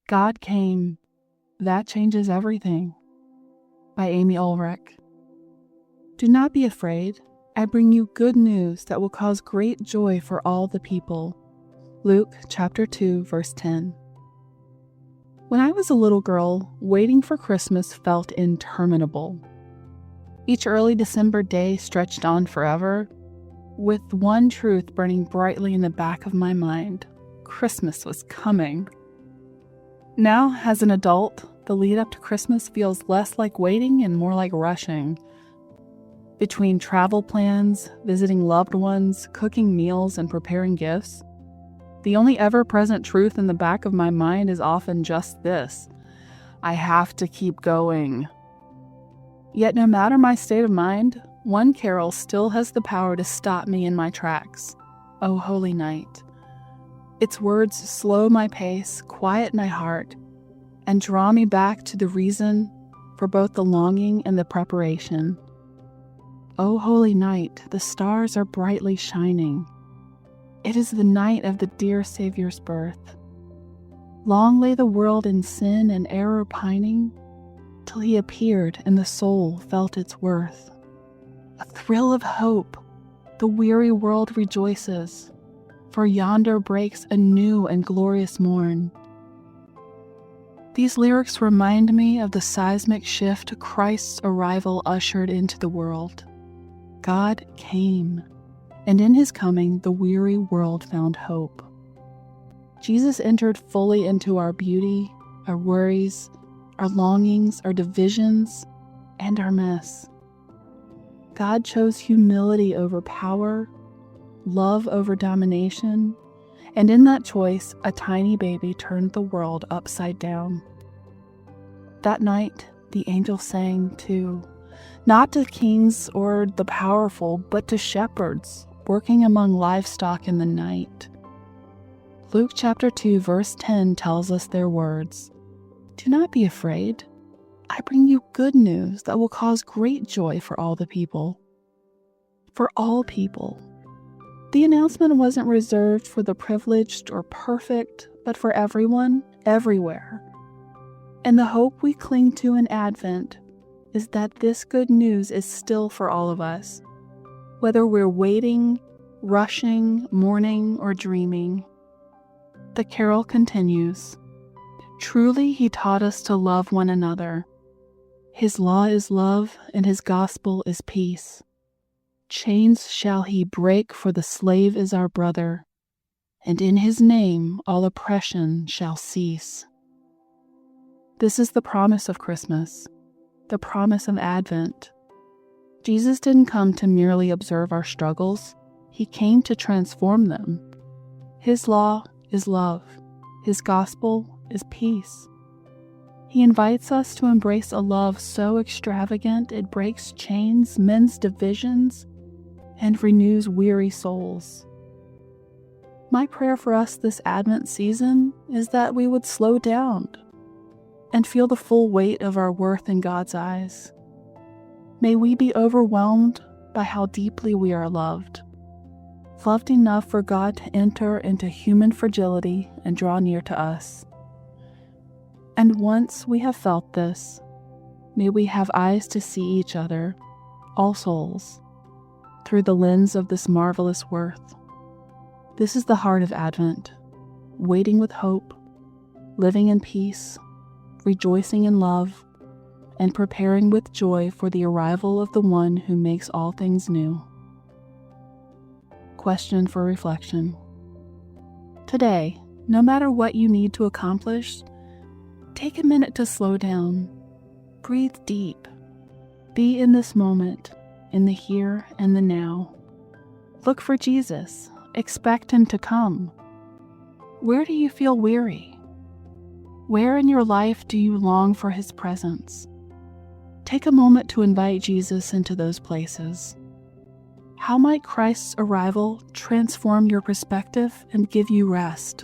God came. That changes everything. By Amy Olrick. Do not be afraid. I bring you good news that will cause great joy for all the people. Luke chapter 2, verse 10. When I was a little girl, waiting for Christmas felt interminable. Each early December day stretched on forever, with one truth burning brightly in the back of my mind: Christmas was coming. Now, as an adult, the lead up to Christmas feels less like waiting and more like rushing. Between travel plans, visiting loved ones, cooking meals, and preparing gifts, the only ever-present truth in the back of my mind is often just this: I have to keep going. Yet no matter my state of mind, one carol still has the power to stop me in my tracks. O Holy Night. Its words slow my pace, quiet my heart, and draw me back to the reason for both the longing and the preparation. O holy night, the stars are brightly shining. It is the night of the dear Savior's birth. Long lay the world in sin and error pining, till he appeared and the soul felt its worth. A thrill of hope, the weary world rejoices, for yonder breaks a new and glorious morn. These lyrics remind me of the seismic shift Christ's arrival ushered into the world. God came, and in his coming, the weary world found hope. Jesus entered fully into our beauty, our worries, our longings, our divisions, and our mess. God chose humility over power, love over domination, and in that choice, a tiny baby turned the world upside down. That night, the angels sang too, not to kings or the powerful, but to shepherds working among livestock in the night. Luke chapter 2, verse 10 tells us their words: Do not be afraid. I bring you good news that will cause great joy for all the people. For all people. The announcement wasn't reserved for the privileged or perfect, but for everyone, everywhere. And the hope we cling to in Advent is that this good news is still for all of us, whether we're waiting, rushing, mourning, or dreaming. The carol continues. Truly he taught us to love one another. His law is love, and his gospel is peace. Chains shall he break, for the slave is our brother, and in his name all oppression shall cease. This is the promise of Christmas, the promise of Advent. Jesus didn't come to merely observe our struggles. He came to transform them. His law is love. His gospel is peace. He invites us to embrace a love so extravagant it breaks chains, mends divisions, and renews weary souls. My prayer for us this Advent season is that we would slow down and feel the full weight of our worth in God's eyes. May we be overwhelmed by how deeply we are loved enough for God to enter into human fragility and draw near to us. And once we have felt this, may we have eyes to see each other, all souls, through the lens of this marvelous worth. This is the heart of Advent, waiting with hope, living in peace, rejoicing in love, and preparing with joy for the arrival of the one who makes all things new. Question for reflection. Today, no matter what you need to accomplish, take a minute to slow down, breathe deep, be in this moment, in the here and the now. Look for Jesus, expect him to come. Where do you feel weary? Where in your life do you long for his presence? Take a moment to invite Jesus into those places. How might Christ's arrival transform your perspective and give you rest?